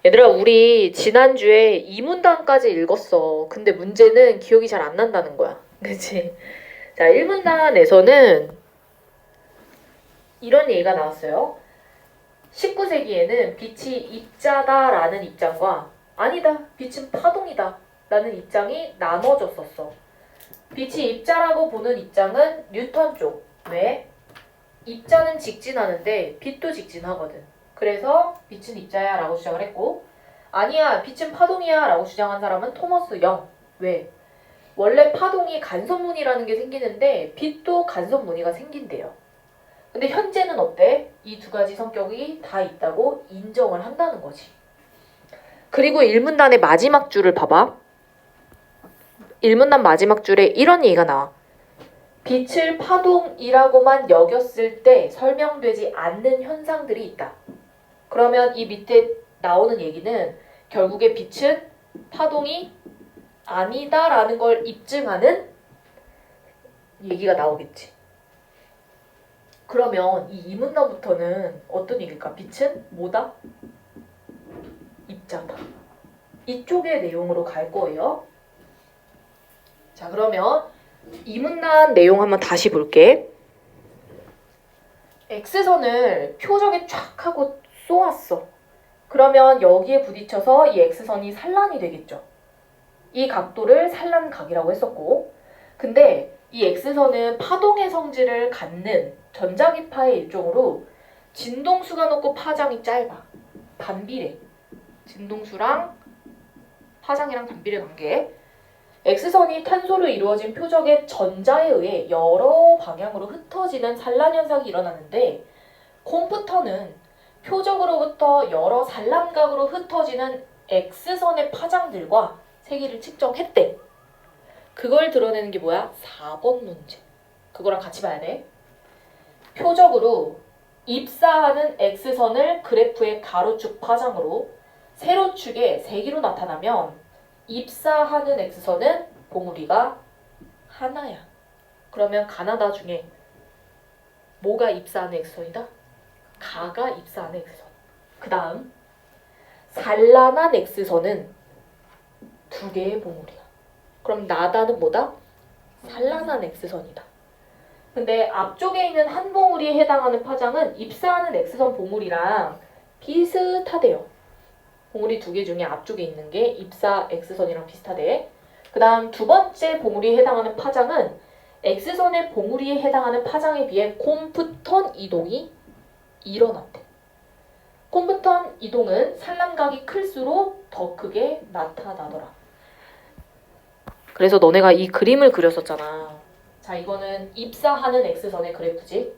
얘들아, 우리 지난주에 이문단까지 읽었어. 근데 문제는 기억이 잘 안 난다는 거야. 그치? 자, 1문단에서는 이런 얘기가 나왔어요. 19세기에는 빛이 입자다라는 입장과 아니다, 빛은 파동이다 라는 입장이 나눠졌었어. 빛이 입자라고 보는 입장은 뉴턴 쪽. 왜? 입자는 직진하는데 빛도 직진하거든. 그래서 빛은 입자야 라고 주장을 했고, 아니야, 빛은 파동이야 라고 주장한 사람은 토머스 영. 왜? 원래 파동이 간섭무늬라는 게 생기는데 빛도 간섭무늬가 생긴대요. 근데 현재는 어때? 이 두 가지 성격이 다 있다고 인정을 한다는 거지. 그리고 1문단의 마지막 줄을 봐봐. 1문단 마지막 줄에 이런 얘기가 나와. 빛을 파동이라고만 여겼을 때 설명되지 않는 현상들이 있다. 그러면 이 밑에 나오는 얘기는 결국에 빛은 파동이 아니다라는 걸 입증하는 얘기가 나오겠지. 그러면 이 이문단부터는 어떤 얘기일까? 빛은 뭐다? 입자다. 이쪽의 내용으로 갈 거예요. 자, 그러면 이문단 내용 한번 다시 볼게. X선을 표적에 쫙 하고 쏘았어. 그러면 여기에 부딪혀서 이 X선이 산란이 되겠죠. 이 각도를 산란각이라고 했었고, 근데 이 X선은 파동의 성질을 갖는 전자기파의 일종으로 진동수가 높고 파장이 짧아. 반비례. 진동수랑 파장이랑 반비례 관계. X선이 탄소로 이루어진 표적의 전자에 의해 여러 방향으로 흩어지는 산란 현상이 일어나는데, 컴퓨터는 표적으로부터 여러 산란각으로 흩어지는 X선의 파장들과 세기를 측정했대. 그걸 드러내는 게 뭐야? 4번 문제. 그거랑 같이 봐야 돼. 표적으로 입사하는 X선을 그래프의 가로축 파장으로 세로축의 세기로 나타나면 입사하는 X선은 봉우리가 하나야. 그러면 가나다 중에 뭐가 입사하는 X선이다? 가가 입사하는 X선. 그 다음 산란한 X선은 두 개의 봉우리야. 그럼 나다는 뭐다? 산란한 X선이다. 근데 앞쪽에 있는 한 봉우리에 해당하는 파장은 입사하는 X선 봉우리랑 비슷하대요. 봉우리 두 개 중에 앞쪽에 있는 게 입사 X선이랑 비슷하대. 그 다음 두 번째 봉우리에 해당하는 파장은 X선의 봉우리에 해당하는 파장에 비해 콤프턴 이동이 일어났대. 콤프턴 이동은 산란각이 클수록 더 크게 나타나더라. 그래서 너네가 이 그림을 그렸었잖아. 자, 이거는 입사하는 X선의 그래프지.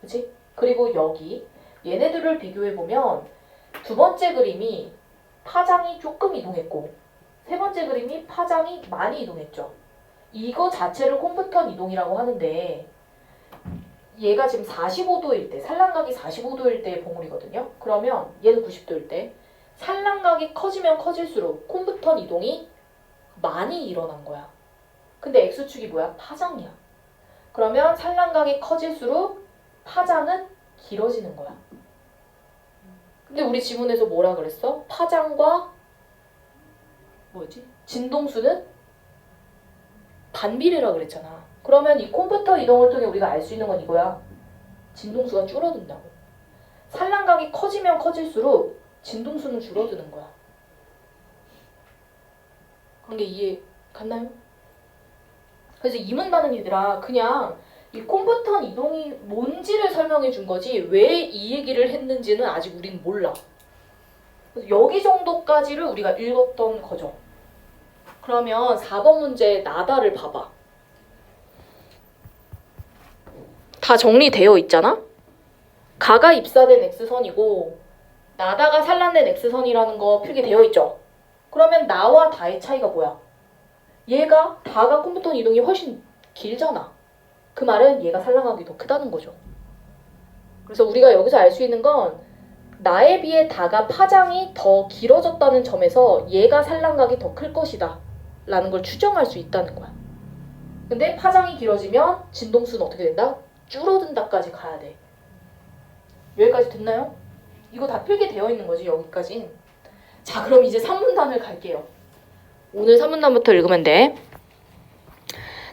그치? 그리고 여기 얘네들을 비교해보면 두 번째 그림이 파장이 조금 이동했고 세 번째 그림이 파장이 많이 이동했죠. 이거 자체를 콤프턴 이동이라고 하는데 얘가 지금 45도일 때, 산란각이 45도일 때의 봉우리거든요. 그러면 얘는 90도일 때 산란각이 커지면 커질수록 콤프턴 이동이 많이 일어난 거야. 근데 X축이 뭐야? 파장이야. 그러면 산란각이 커질수록 파장은 길어지는 거야. 근데 우리 지문에서 뭐라 그랬어? 파장과 뭐지? 진동수는 반비례라 그랬잖아. 그러면 이 콤퓨터 이동을 통해 우리가 알 수 있는 건 이거야. 진동수가 줄어든다고. 산란각이 커지면 커질수록 진동수는 줄어드는 거야. 그런 게 이해 갔나요? 그래서 이문단은 얘들아 그냥 이 콤프턴 이동이 뭔지를 설명해 준 거지 왜 이 얘기를 했는지는 아직 우린 몰라. 그래서 여기 정도까지를 우리가 읽었던 거죠. 그러면 4번 문제 나다를 봐봐. 다 정리되어 있잖아? 가가 입사된 X선이고 나다가 산란된 X선이라는 거 필기되어 있죠? 그러면 나와 다의 차이가 뭐야? 얘가 다가 콤프턴 이동이 훨씬 길잖아. 그 말은 얘가 산란각이 더 크다는 거죠. 그래서 우리가 여기서 알 수 있는 건 나에 비해 다가 파장이 더 길어졌다는 점에서 얘가 산란각이 더 클 것이다 라는 걸 추정할 수 있다는 거야. 근데 파장이 길어지면 진동수는 어떻게 된다? 줄어든다까지 가야 돼. 여기까지 됐나요? 이거 다 필기되어 있는 거지, 여기까진. 자, 그럼 이제 산문단을 갈게요. 오늘 산문단부터 읽으면 돼.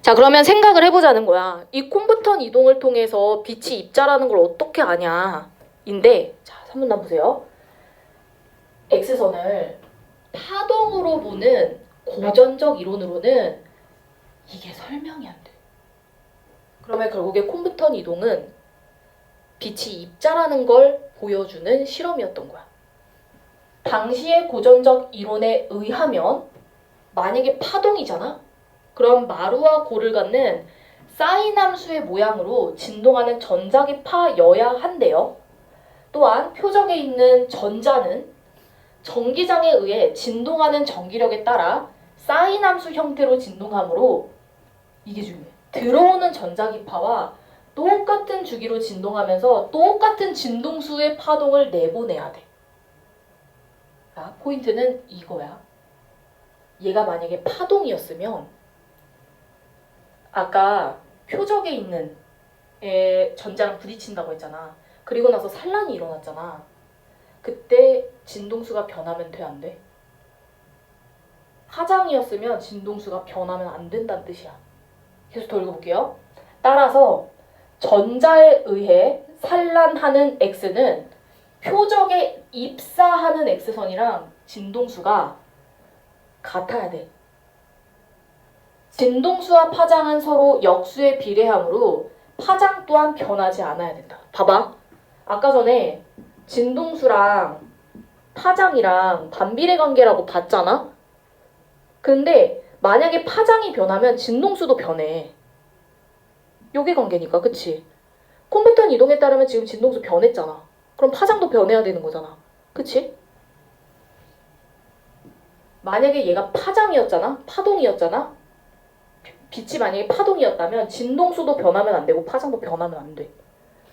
자, 그러면 생각을 해보자는 거야. 이 콤부턴 이동을 통해서 빛이 입자라는 걸 어떻게 아냐? 인데, 자, 산문단 보세요. X선을 파동으로 보는 고전적 이론으로는 이게 설명이 안 돼. 그러면 결국에 콤부턴 이동은 빛이 입자라는 걸 보여주는 실험이었던 거야. 당시의 고전적 이론에 의하면 만약에 파동이잖아? 그럼 마루와 고를 갖는 사인 함수의 모양으로 진동하는 전자기파여야 한대요. 또한 표적에 있는 전자는 전기장에 의해 진동하는 전기력에 따라 사인 함수 형태로 진동하므로 이게 중요해. 들어오는 전자기파와 똑같은 주기로 진동하면서 똑같은 진동수의 파동을 내보내야 돼. 자, 포인트는 이거야. 얘가 만약에 파동이었으면 아까 표적에 있는 전자랑 부딪힌다고 했잖아. 그리고 나서 산란이 일어났잖아. 그때 진동수가 변하면 돼, 안 돼? 파장이었으면 진동수가 변하면 안 된다는 뜻이야. 계속 더 읽어볼게요. 따라서 전자에 의해 산란하는 X는 표적에 입사하는 X선이랑 진동수가 같아야 돼. 진동수와 파장은 서로 역수에 비례하므로 파장 또한 변하지 않아야 된다. 봐봐. 아까 전에 진동수랑 파장이랑 반비례 관계라고 봤잖아? 근데 만약에 파장이 변하면 진동수도 변해. 요게 관계니까, 그치? 콤부턴 이동에 따르면 지금 진동수 변했잖아. 그럼 파장도 변해야 되는 거잖아. 그치? 만약에 얘가 파장이었잖아? 파동이었잖아? 빛이 만약에 파동이었다면 진동수도 변하면 안 되고 파장도 변하면 안 돼.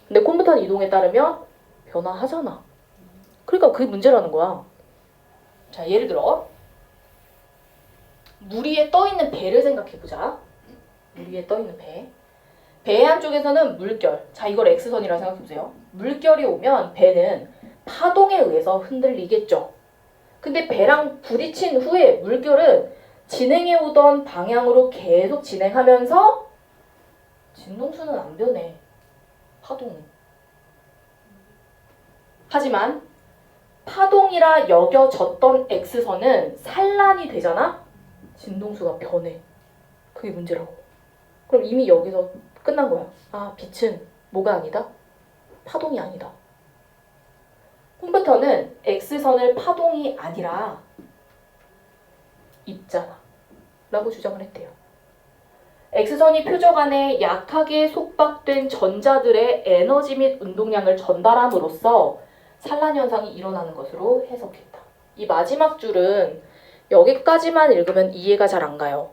근데 콤부턴 이동에 따르면 변화하잖아. 그러니까 그게 문제라는 거야. 자, 예를 들어 물 위에 떠있는 배를 생각해보자. 물 위에 떠있는 배. 배 한쪽에서는 물결. 자, 이걸 X선이라고 생각해보세요. 물결이 오면 배는 파동에 의해서 흔들리겠죠. 근데 배랑 부딪힌 후에 물결은 진행해오던 방향으로 계속 진행하면서 진동수는 안 변해. 파동은. 하지만 파동이라 여겨졌던 X선은 산란이 되잖아? 진동수가 변해. 그게 문제라고. 그럼 이미 여기서 끝난 거야. 아, 빛은 뭐가 아니다? 파동이 아니다. 콤부턴은 X선을 파동이 아니라 입자다 라고 주장을 했대요. X선이 표적 안에 약하게 속박된 전자들의 에너지 및 운동량을 전달함으로써 산란 현상이 일어나는 것으로 해석했다. 이 마지막 줄은 여기까지만 읽으면 이해가 잘 안 가요.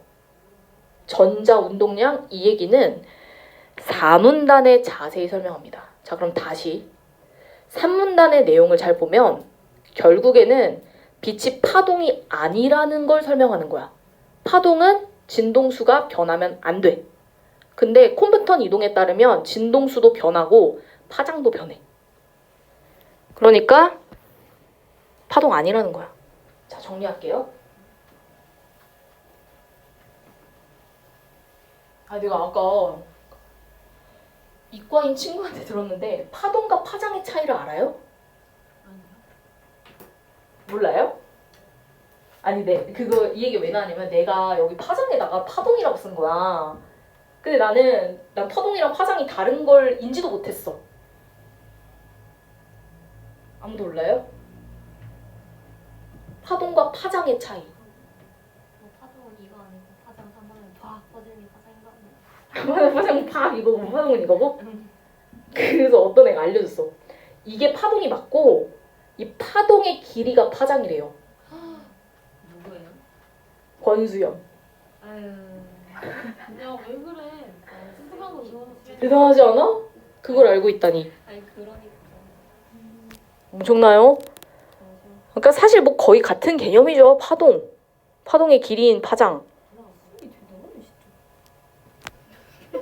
전자 운동량 이 얘기는 4문단에 자세히 설명합니다. 자, 그럼 다시 3문단의 내용을 잘 보면 결국에는 빛이 파동이 아니라는 걸 설명하는 거야. 파동은 진동수가 변하면 안 돼. 근데 콤부턴 이동에 따르면 진동수도 변하고 파장도 변해. 그러니까 파동 아니라는 거야. 자, 정리할게요. 내가 아까 이과인 친구한테 들었는데 파동과 파장의 차이를 알아요? 몰라요? 아니, 그거 이 얘기 왜 나왔냐면 내가 여기 파장에다가 파동이라고 쓴 거야. 근데 난 파동이랑 파장이 다른 걸 인지도 못했어. 아무도 몰라요? 파동과 파장의 차이. 파동은 이거 아니고 파장 한 번에 팍 퍼지는 파장인 거 아니야? 파장 팍 이거고 파동은 이거고? 그래서 어떤 애가 알려줬어. 이게 파동이 맞고 이 파동의 길이가 파장이래요. 누구예요? 권수연. 아유, 야 왜 그래? 스스로도 이거 대단하지 않아? 그걸 알고 있다니. 아니 그러니까. 엄청나요? 그러니까 사실 뭐 거의 같은 개념이죠. 파동의 길이인 파장. 왜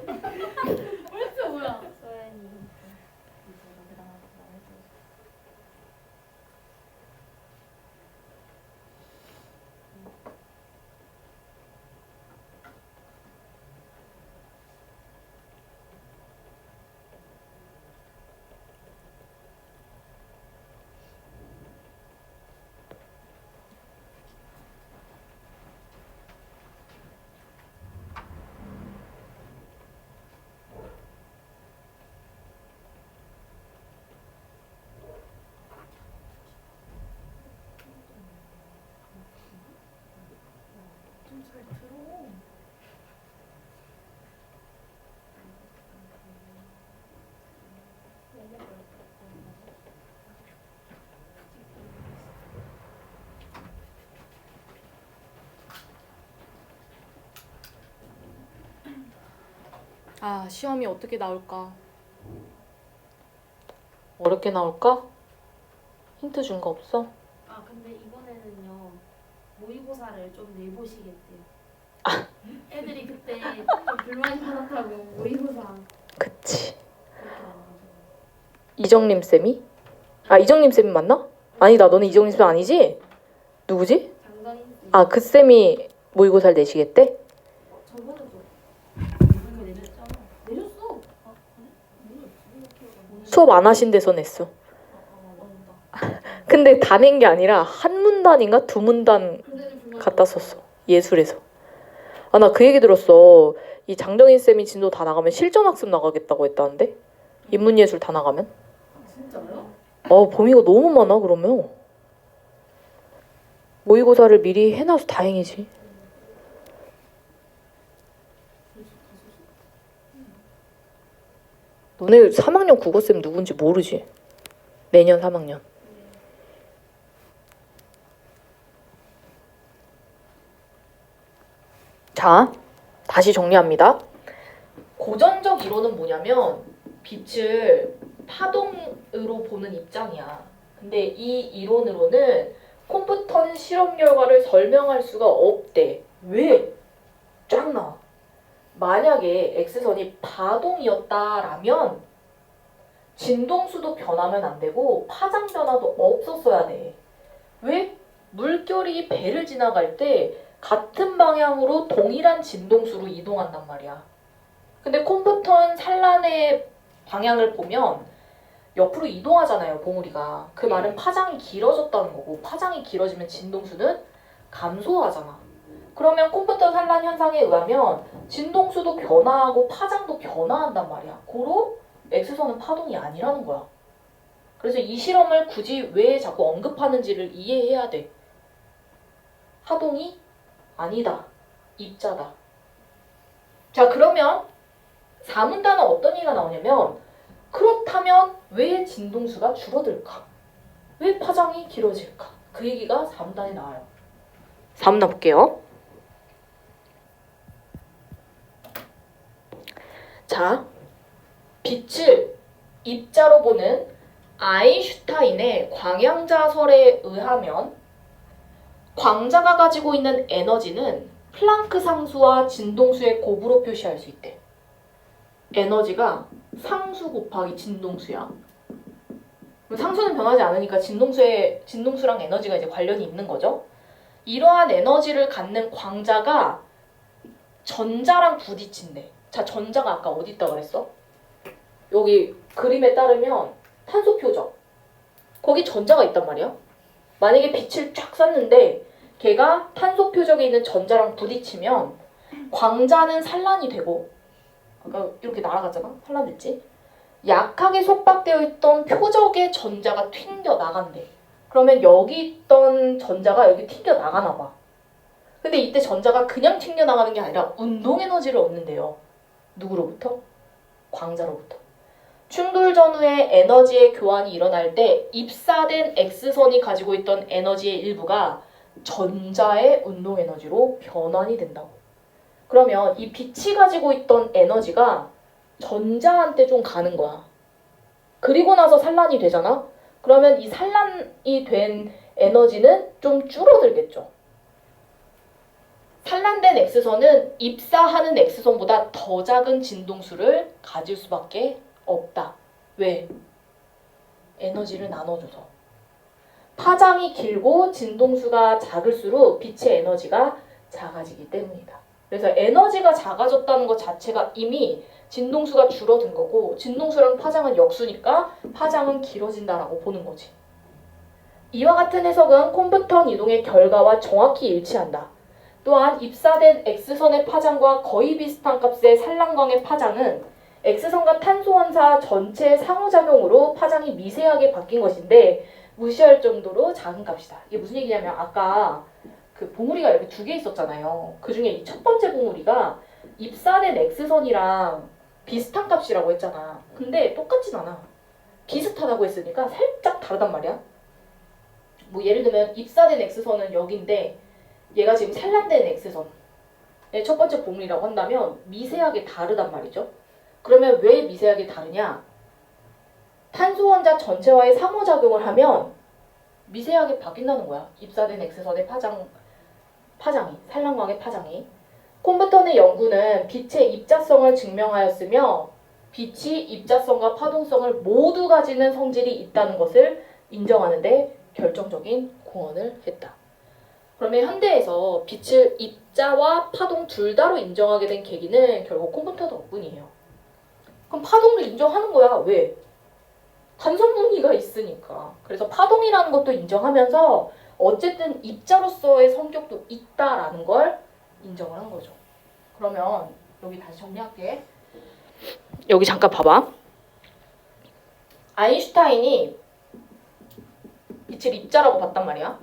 뭐야? 아, 시험이 어떻게 나올까? 어렵게 나올까? 힌트 준 거 없어? 아 근데 이번에는요 모의고사를 좀 내보시겠대요. 애들이 그때 좀 불만이 많았다고 모의고사 그치. 그렇게 나와가지고. 이정림 쌤이? 아, 이정림 쌤이 맞나? 아니다, 너는 이정림 쌤 아니지? 누구지? 장관인 쌤. 아, 그 쌤이 모의고사를 내시겠대? 저번에도 이번에 내렸잖아. 내렸어. 아 그래? 내렸지. 수업 안 하신 데서 냈어. 맞다. 근데 다 낸 게 아니라 한 문단인가 두 문단 근데도 불만. 갖다 썼어. 예술에서. 아, 나 그 얘기 들었어. 이 장정인 쌤이 진도 다 나가면 실전학습 나가겠다고 했다는데? 인문예술 다 나가면? 진짜요? 범위가 너무 많아, 그러면. 모의고사를 미리 해놔서 다행이지. 너네 3학년 국어쌤 누군지 모르지? 매년 3학년. 자, 다시 정리합니다. 고전적 이론은 뭐냐면 빛을 파동으로 보는 입장이야. 근데 이 이론으로는 콤프턴 실험 결과를 설명할 수가 없대. 왜? 쫙 나와. 만약에 X선이 파동이었다라면 진동수도 변하면 안 되고 파장 변화도 없었어야 돼. 왜? 물결이 배를 지나갈 때 같은 방향으로 동일한 진동수로 이동한단 말이야. 근데 콤프턴 산란의 방향을 보면 옆으로 이동하잖아요, 봉우리가. 그 말은 파장이 길어졌다는 거고, 파장이 길어지면 진동수는 감소하잖아. 그러면 콤프턴 산란 현상에 의하면 진동수도 변화하고 파장도 변화한단 말이야. 고로 X선은 파동이 아니라는 거야. 그래서 이 실험을 굳이 왜 자꾸 언급하는지를 이해해야 돼. 파동이 아니다. 입자다. 자, 그러면 4문단은 어떤 얘기가 나오냐면 그렇다면 왜 진동수가 줄어들까? 왜 파장이 길어질까? 그 얘기가 4문단에 나와요. 4문단 볼게요. 자, 빛을 입자로 보는 아인슈타인의 광양자설에 의하면 광자가 가지고 있는 에너지는 플랑크 상수와 진동수의 곱으로 표시할 수 있대. 에너지가 상수 곱하기 진동수야. 상수는 변하지 않으니까 진동수랑 에너지가 이제 관련이 있는 거죠. 이러한 에너지를 갖는 광자가 전자랑 부딪힌대. 자, 전자가 아까 어디 있다 그랬어? 여기 그림에 따르면 탄소 표적. 거기 전자가 있단 말이야. 만약에 빛을 쫙 쐈는데 걔가 탄소 표적에 있는 전자랑 부딪히면 광자는 산란이 되고, 아까 이렇게 날아갔잖아? 산란됐지? 약하게 속박되어 있던 표적의 전자가 튕겨 나간대. 그러면 여기 있던 전자가 여기 튕겨 나가나 봐. 근데 이때 전자가 그냥 튕겨 나가는 게 아니라 운동 에너지를 얻는데요. 누구로부터? 광자로부터. 충돌 전후에 에너지의 교환이 일어날 때 입사된 X선이 가지고 있던 에너지의 일부가 전자의 운동 에너지로 변환이 된다고. 그러면 이 빛이 가지고 있던 에너지가 전자한테 좀 가는 거야. 그리고 나서 산란이 되잖아? 그러면 이 산란이 된 에너지는 좀 줄어들겠죠. 산란된 X선은 입사하는 X선보다 더 작은 진동수를 가질 수밖에 없다. 왜? 에너지를 나눠줘서. 파장이 길고 진동수가 작을수록 빛의 에너지가 작아지기 때문이다. 그래서 에너지가 작아졌다는 것 자체가 이미 진동수가 줄어든 거고, 진동수랑 파장은 역수니까 파장은 길어진다라고 보는 거지. 이와 같은 해석은 콤프턴 이동의 결과와 정확히 일치한다. 또한 입사된 X선의 파장과 거의 비슷한 값의 산란광의 파장은 X선과 탄소원사 전체의 상호작용으로 파장이 미세하게 바뀐 것인데 무시할 정도로 작은 값이다. 이게 무슨 얘기냐면 아까 그 봉우리가 이렇게 두 개 있었잖아요. 그 중에 이 첫 번째 봉우리가 입사된 X선이랑 비슷한 값이라고 했잖아. 근데 똑같진 않아. 비슷하다고 했으니까 살짝 다르단 말이야. 뭐 예를 들면 입사된 X선은 여기인데 얘가 지금 산란된 X선 첫 번째 봉우리라고 한다면 미세하게 다르단 말이죠. 그러면 왜 미세하게 다르냐? 탄소 원자 전체와의 상호작용을 하면 미세하게 바뀐다는 거야. 입사된 X선의 파장이, 산란광의 파장이. 콤프턴의 연구는 빛의 입자성을 증명하였으며 빛이 입자성과 파동성을 모두 가지는 성질이 있다는 것을 인정하는데 결정적인 공헌을 했다. 그러면 현대에서 빛을 입자와 파동 둘 다로 인정하게 된 계기는 결국 콤프턴 덕분이에요. 그럼 파동을 인정하는 거야. 왜? 단선 무늬가 있으니까. 그래서 파동이라는 것도 인정하면서 어쨌든 입자로서의 성격도 있다라는 걸 인정을 한 거죠. 그러면 여기 다시 정리할게. 여기 잠깐 봐봐. 아인슈타인이 빛을 입자라고 봤단 말이야.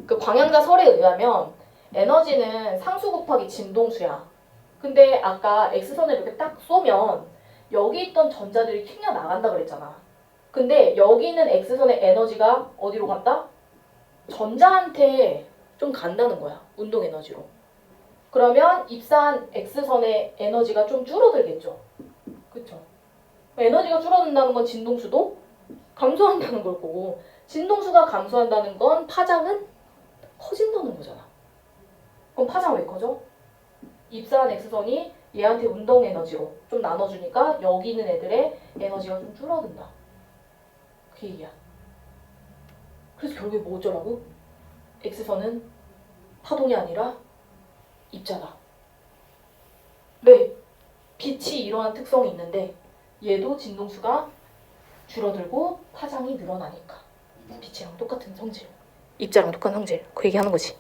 그 광양자 설에 의하면 에너지는 상수 곱하기 진동수야. 근데 아까 X선을 이렇게 딱 쏘면 여기 있던 전자들이 튕겨 나간다 그랬잖아. 근데 여기 있는 X선의 에너지가 어디로 간다? 전자한테 좀 간다는 거야. 운동 에너지로. 그러면 입사한 X선의 에너지가 좀 줄어들겠죠. 그쵸? 에너지가 줄어든다는 건 진동수도 감소한다는 걸 거고, 진동수가 감소한다는 건 파장은 커진다는 거잖아. 그럼 파장 왜 커져? 입사한 X선이 얘한테 운동 에너지로 좀 나눠주니까 여기 있는 애들의 에너지가 좀 줄어든다. 그 얘기야. 그래서 결국에 뭐 어쩌라고? X선은 파동이 아니라 입자다. 왜? 빛이 이러한 특성이 있는데 얘도 진동수가 줄어들고 파장이 늘어나니까. 빛이랑 똑같은 성질, 입자랑 똑같은 성질, 그 얘기하는 거지.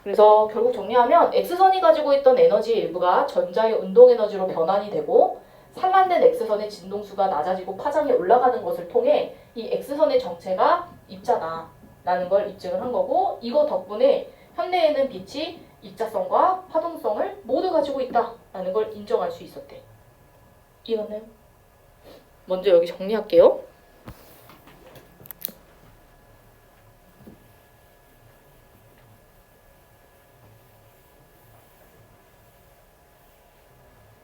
그래서 결국 정리하면 X선이 가지고 있던 에너지 일부가 전자의 운동 에너지로 변환이 되고 산란된 X선의 진동수가 낮아지고 파장이 올라가는 것을 통해 이 X선의 정체가 입자다라는 걸 입증을 한 거고, 이거 덕분에 현대에는 빛이 입자성과 파동성을 모두 가지고 있다라는 걸 인정할 수 있었대. 이거는 먼저 여기 정리할게요.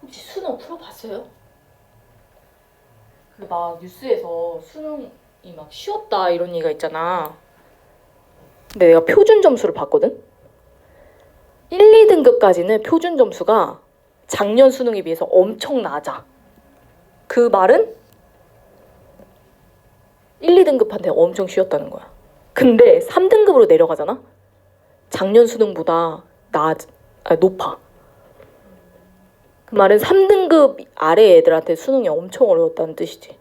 혹시 수능 풀어봤어요? 그 막 뉴스에서 수능이 막 쉬웠다 이런 얘기가 있잖아. 근데 내가 표준 점수를 봤거든? 1, 2등급까지는 표준 점수가 작년 수능에 비해서 엄청 낮아. 그 말은 1, 2등급한테 엄청 쉬웠다는 거야. 근데 3등급으로 내려가잖아? 작년 수능보다 높아. 그 말은 3등급 아래 애들한테 수능이 엄청 어려웠다는 뜻이지.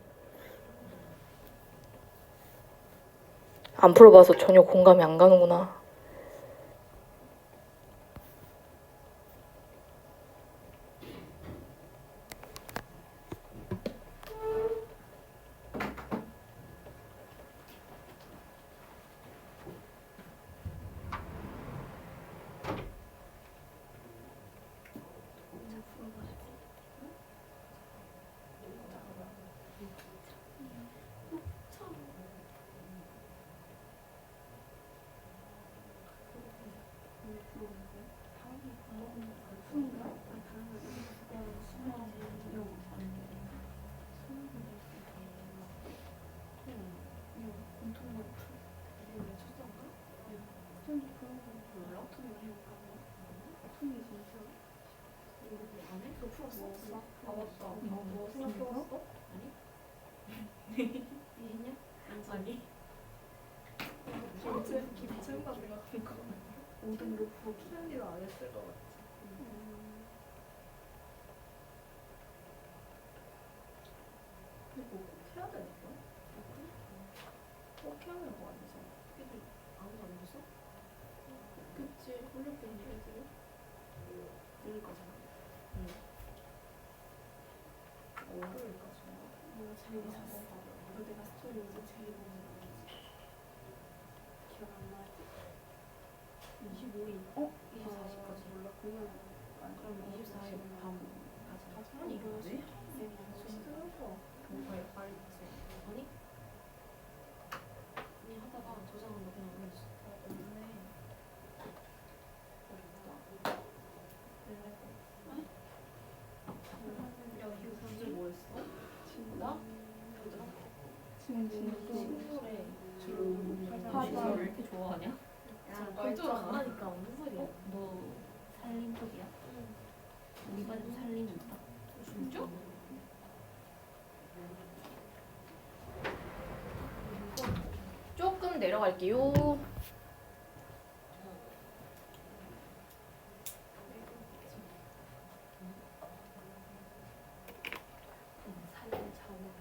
안 풀어봐서 전혀 공감이 안 가는구나. 파장. 왜 이렇게 좋아하냐? 야, 말투가 말투 안 하니까 무슨 소리야? 너 살림 쪽이야? 우리 반에 살림 있다. 진짜? 조금 내려갈게요. 살림 자원.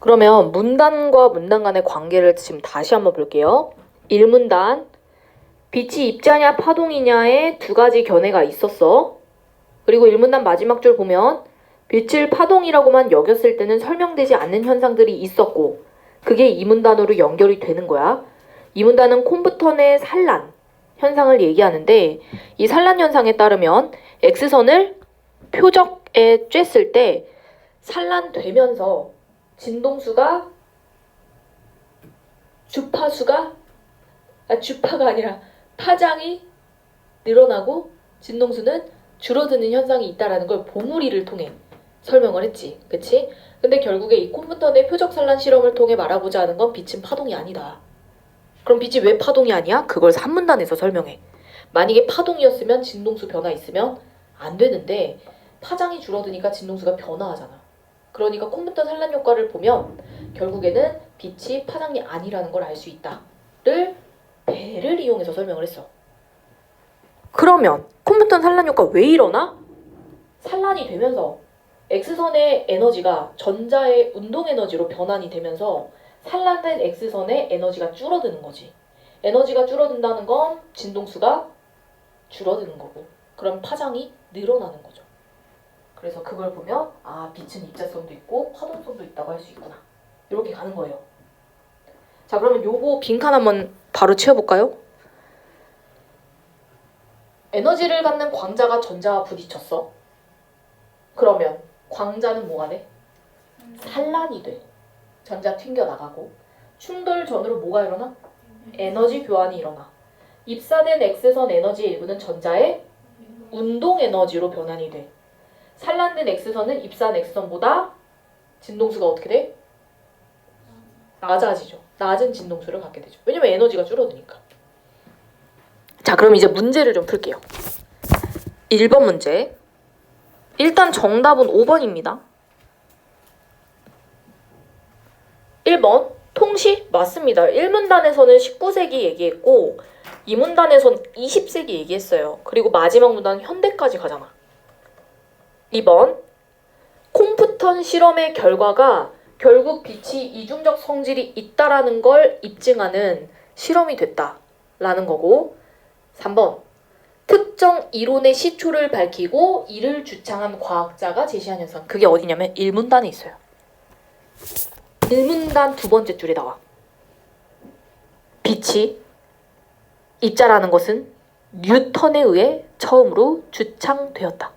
그러면 문단과 문단 간의 관계를 지금 다시 한번 볼게요. 1문단 빛이 입자냐 파동이냐에 두 가지 견해가 있었어. 그리고 1문단 마지막 줄 보면 빛을 파동이라고만 여겼을 때는 설명되지 않는 현상들이 있었고 그게 2문단으로 연결이 되는 거야. 2문단은 콤부턴의 산란 현상을 얘기하는데 이 산란 현상에 따르면 X선을 표적에 쬐을 때 산란되면서 진동수가 주파가 아니라 파장이 늘어나고 진동수는 줄어드는 현상이 있다라는 걸 보무리를 통해 설명을 했지. 그치? 근데 결국에 이 콤부턴의 표적 산란 실험을 통해 말하고자 하는 건 빛은 파동이 아니다. 그럼 빛이 왜 파동이 아니야? 그걸 3문단에서 설명해. 만약에 파동이었으면 진동수 변화 있으면 안 되는데 파장이 줄어드니까 진동수가 변화하잖아. 그러니까 콤부턴 산란 효과를 보면 결국에는 빛이 파장이 아니라는 걸 알 수 있다를 배를 이용해서 설명을 했어. 그러면 콤부턴 산란 효과 왜 일어나? 산란이 되면서 X선의 에너지가 전자의 운동 에너지로 변환이 되면서 산란된 X선의 에너지가 줄어드는 거지. 에너지가 줄어든다는 건 진동수가 줄어드는 거고 그럼 파장이 늘어나는 거죠. 그래서 그걸 보면 아 빛은 입자성도 있고 파동성도 있다고 할 수 있구나. 이렇게 가는 거예요. 자 그러면 요거 빈칸 한번 바로 채워볼까요? 에너지를 갖는 광자가 전자와 부딪혔어. 그러면 광자는 뭐가 돼? 산란이 돼. 전자 튕겨나가고 충돌 전후로 뭐가 일어나? 에너지 교환이 일어나. 입사된 X선 에너지의 일부는 전자의 운동 에너지로 변환이 돼. 산란된 X선은 입사한 X선보다 진동수가 어떻게 돼? 낮아지죠. 낮은 진동수를 갖게 되죠. 왜냐면 에너지가 줄어드니까. 자, 그럼 이제 문제를 좀 풀게요. 1번 문제. 일단 정답은 5번입니다. 1번 통시 맞습니다. 1문단에서는 19세기 얘기했고 2문단에서는 20세기 얘기했어요. 그리고 마지막 문단은 현대까지 가잖아. 2번 콤프턴 실험의 결과가 결국 빛이 이중적 성질이 있다라는 걸 입증하는 실험이 됐다라는 거고 3번 특정 이론의 시초를 밝히고 이를 주창한 과학자가 제시한 현상. 그게 어디냐면 1문단에 있어요. 1문단 두 번째 줄에 나와. 빛이 입자라는 것은 뉴턴에 의해 처음으로 주창되었다.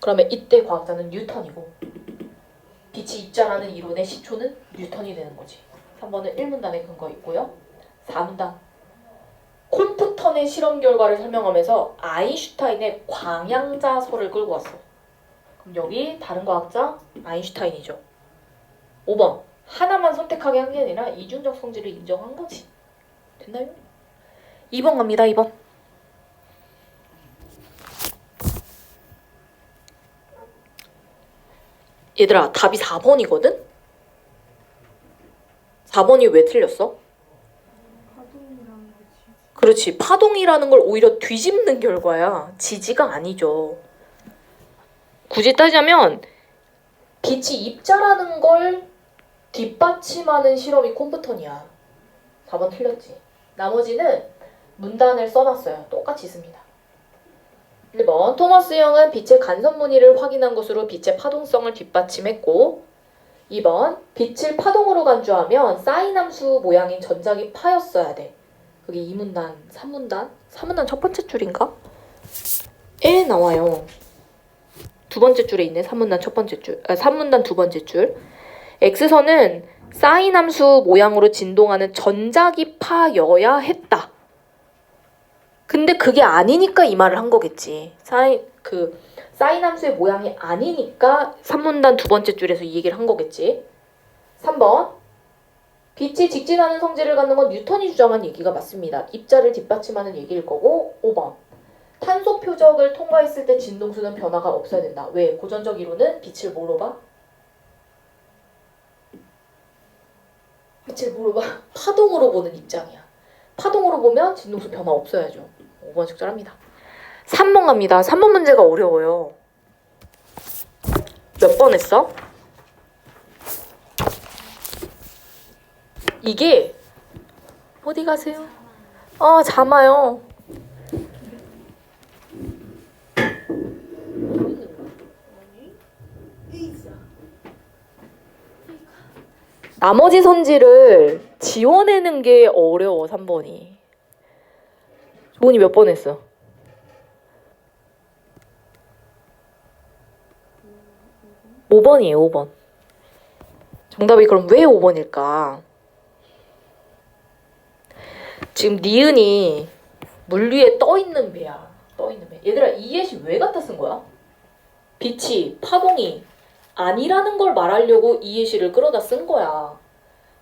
그러면 이때 과학자는 뉴턴이고 빛이 입자라는 이론의 시초는 뉴턴이 되는 거지. 3번은 1문단에 근거 있고요. 4문단 콤프턴의 실험 결과를 설명하면서 아인슈타인의 광양자설을 끌고 왔어. 그럼 여기 다른 과학자 아인슈타인이죠. 5번 하나만 선택하게 한 게 아니라 이중적 성질을 인정한 거지. 됐나요? 2번 갑니다. 2번. 얘들아 답이 4번이거든? 4번이 왜 틀렸어? 파동 그렇지. 파동이라는 걸 오히려 뒤집는 결과야. 지지가 아니죠. 굳이 따지자면 빛이 입자라는 걸 뒷받침하는 실험이 콤프턴이야. 4번 틀렸지. 나머지는 문단을 써놨어요. 똑같이 있습니다. 1번 토머스 형은 빛의 간섭 무늬를 확인한 것으로 빛의 파동성을 뒷받침했고 2번 빛을 파동으로 간주하면 사인 함수 모양인 전자기 파였어야 돼. 그게 2문단, 3문단? 3문단 첫 번째 줄인가? 에 나와요. 두 번째 줄에 있네. 3문단 첫 번째 줄. 3문단 두 번째 줄. X선은 사인 함수 모양으로 진동하는 전자기 파여야 했다. 근데 그게 아니니까 이 말을 한 거겠지. 사인 함수의 모양이 아니니까 3문단 두 번째 줄에서 이 얘기를 한 거겠지. 3번. 빛이 직진하는 성질을 갖는 건 뉴턴이 주장한 얘기가 맞습니다. 입자를 뒷받침하는 얘기일 거고 5번. 탄소 표적을 통과했을 때 진동수는 변화가 없어야 된다. 왜? 고전적 이론은 빛을 뭐로 봐? 빛을 뭐로 봐? 파동으로 보는 입장이야. 파동으로 보면 진동수 변화 없어야죠. 5번 적절합니다. 3번 갑니다. 3번 문제가 어려워요. 몇 번 했어? 이게 어디 가세요? 잠아요. 나머지 선지를 지워내는 게 어려워. 3번이. 조은이 몇 번 했어? 5번이에요. 5번. 정답이 그럼 왜 5번일까? 지금 니은이 물 위에 떠있는 배야. 떠있는 배. 얘들아 이 예시 왜 갖다 쓴 거야? 빛이 파동이 아니라는 걸 말하려고 이 예시를 끌어다 쓴 거야.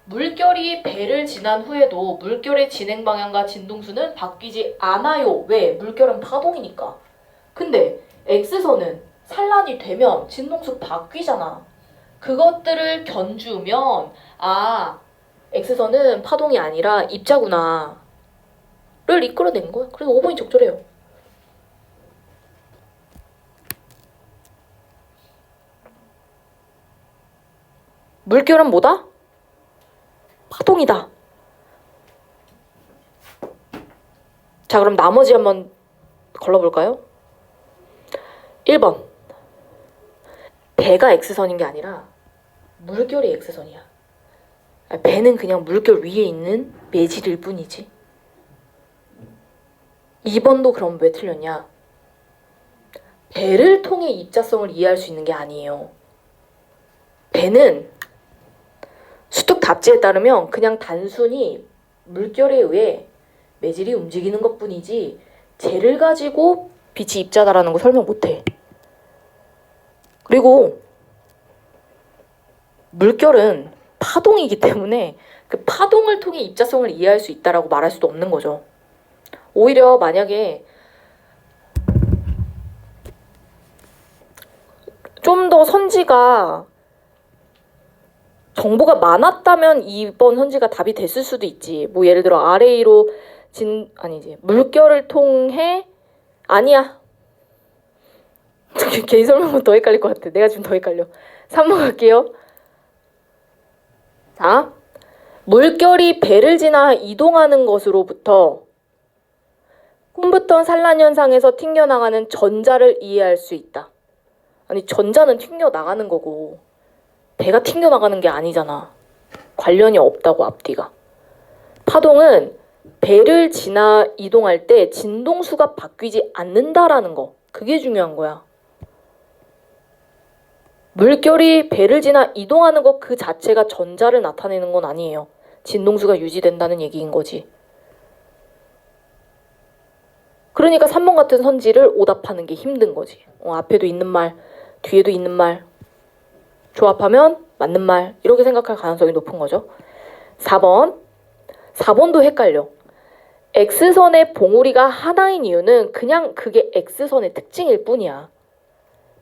물결이 배를 지난 후에도 물결의 진행 방향과 진동수는 바뀌지 않아요. 왜? 물결은 파동이니까. 근데 X선은 산란이 되면 진동수 바뀌잖아. 그것들을 견주면 X선은 파동이 아니라 입자구나 를 이끌어낸 거야. 그래서 5번이 적절해요. 물결은 뭐다? 파동이다. 자, 그럼 나머지 한번 걸러볼까요? 1번. 배가 X선인 게 아니라 물결이 X선이야. 배는 그냥 물결 위에 있는 매질일 뿐이지. 2번도 그럼 왜 틀렸냐? 배를 통해 입자성을 이해할 수 있는 게 아니에요. 배는 수특 답지에 따르면 그냥 단순히 물결에 의해 매질이 움직이는 것뿐이지 쟤를 가지고 빛이 입자다라는 거 설명 못해. 그리고 물결은 파동이기 때문에 그 파동을 통해 입자성을 이해할 수 있다라고 말할 수도 없는 거죠. 오히려 만약에 좀 더 선지가 정보가 많았다면 2번 선지가 답이 됐을 수도 있지. 뭐 예를 들어 RA로 물결을 통해 아니야. 개인 설명은 더 헷갈릴 것 같아. 내가 지금 더 헷갈려. 3번 갈게요. 자, 물결이 배를 지나 이동하는 것으로부터 콤프턴 산란 현상에서 튕겨나가는 전자를 이해할 수 있다. 아니 전자는 튕겨나가는 거고 배가 튕겨나가는 게 아니잖아. 관련이 없다고 앞뒤가. 파동은 배를 지나 이동할 때 진동수가 바뀌지 않는다라는 거. 그게 중요한 거야. 물결이 배를 지나 이동하는 것 그 자체가 전자를 나타내는 건 아니에요. 진동수가 유지된다는 얘기인 거지. 그러니까 3번 같은 선지를 오답하는 게 힘든 거지. 앞에도 있는 말, 뒤에도 있는 말 조합하면 맞는 말 이렇게 생각할 가능성이 높은 거죠. 4번. 4번도 헷갈려. X선의 봉우리가 하나인 이유는 그냥 그게 X선의 특징일 뿐이야.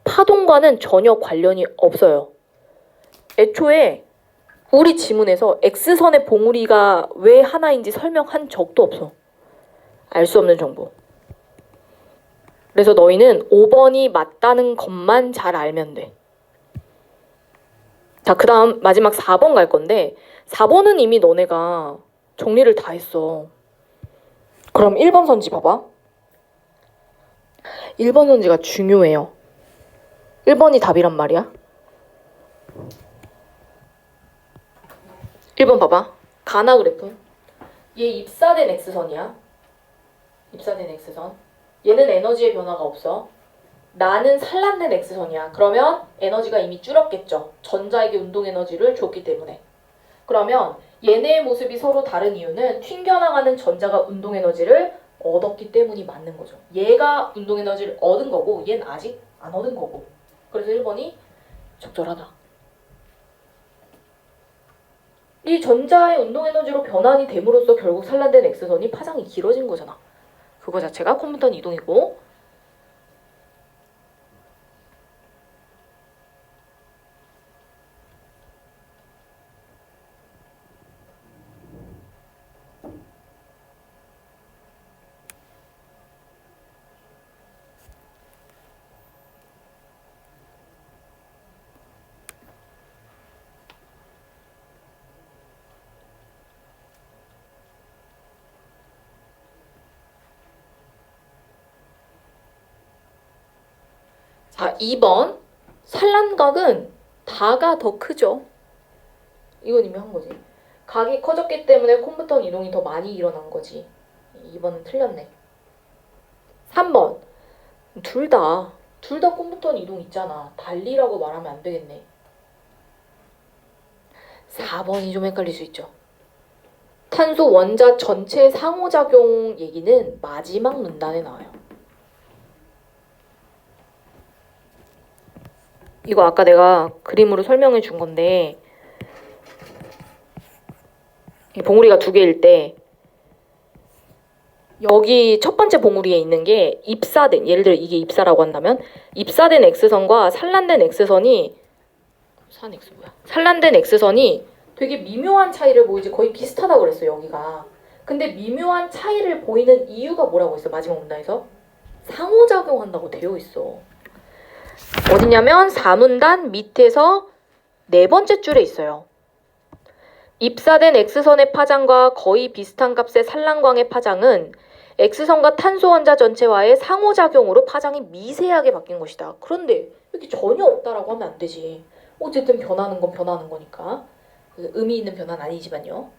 파동과는 전혀 관련이 없어요. 애초에 우리 지문에서 X선의 봉우리가 왜 하나인지 설명한 적도 없어. 알 수 없는 정보. 그래서 너희는 5번이 맞다는 것만 잘 알면 돼. 자, 그 다음 마지막 4번 갈 건데 4번은 이미 너네가 정리를 다 했어. 그럼 1번 선지 봐봐. 1번 선지가 중요해요. 1번이 답이란 말이야. 1번 봐봐. 가나 그래프. 얘 입사된 X선이야. 입사된 X선. 얘는 에너지의 변화가 없어. 나는 산란된 X선이야. 그러면 에너지가 이미 줄었겠죠. 전자에게 운동 에너지를 줬기 때문에. 그러면 얘네의 모습이 서로 다른 이유는 튕겨나가는 전자가 운동 에너지를 얻었기 때문이 맞는 거죠. 얘가 운동 에너지를 얻은 거고 얘는 아직 안 얻은 거고. 그래서 1번이 적절하다. 이 전자의 운동 에너지로 변환이 됨으로써 결국 산란된 X선이 파장이 길어진 거잖아. 그거 자체가 컴퓨터는 이동이고. 자, 2번. 산란각은 다가 더 크죠. 이건 이미 한 거지. 각이 커졌기 때문에 컴퓨터 이동이 더 많이 일어난 거지. 2번은 틀렸네. 3번. 둘 다 컴퓨터 이동 있잖아. 달리라고 말하면 안 되겠네. 4번이 좀 헷갈릴 수 있죠. 탄소 원자 전체 상호작용 얘기는 마지막 문단에 나와요. 이거 아까 내가 그림으로 설명해 준 건데 이 봉우리가 2개일 때 여기 첫 번째 봉우리에 있는 게 입사된, 예를 들어 이게 입사라고 한다면 입사된 X선과 산란된 X선이 산란된 X선이 되게 미묘한 차이를 보이지. 거의 비슷하다고 그랬어 여기가. 근데 미묘한 차이를 보이는 이유가 뭐라고 했어 마지막 문단에서? 상호작용한다고 되어 있어. 어디냐면 4문단 밑에서 4번째 줄에 있어요. 입사된 X선의 파장과 거의 비슷한 값의 산란광의 파장은 X선과 탄소 원자 전체와의 상호작용으로 파장이 미세하게 바뀐 것이다. 그런데 이렇게 전혀 없다라고 하면 안 되지. 어쨌든 변하는 건 변하는 거니까. 의미 있는 변화는 아니지만요.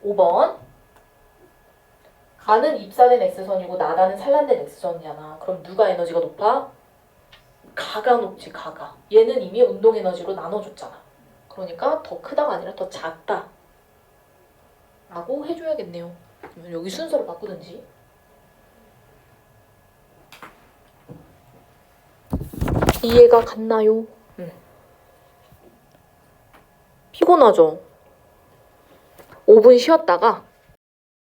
5번. 가는 입사된 X선이고 나다는 산란된 X선이잖아. 그럼 누가 에너지가 높아? 가가 높지, 가가. 얘는 이미 운동 에너지로 나눠줬잖아. 그러니까 더 크다가 아니라 더 작다 라고 해줘야겠네요. 그러면 여기 순서를 바꾸든지. 이해가 갔나요? 피곤하죠? 5분 쉬었다가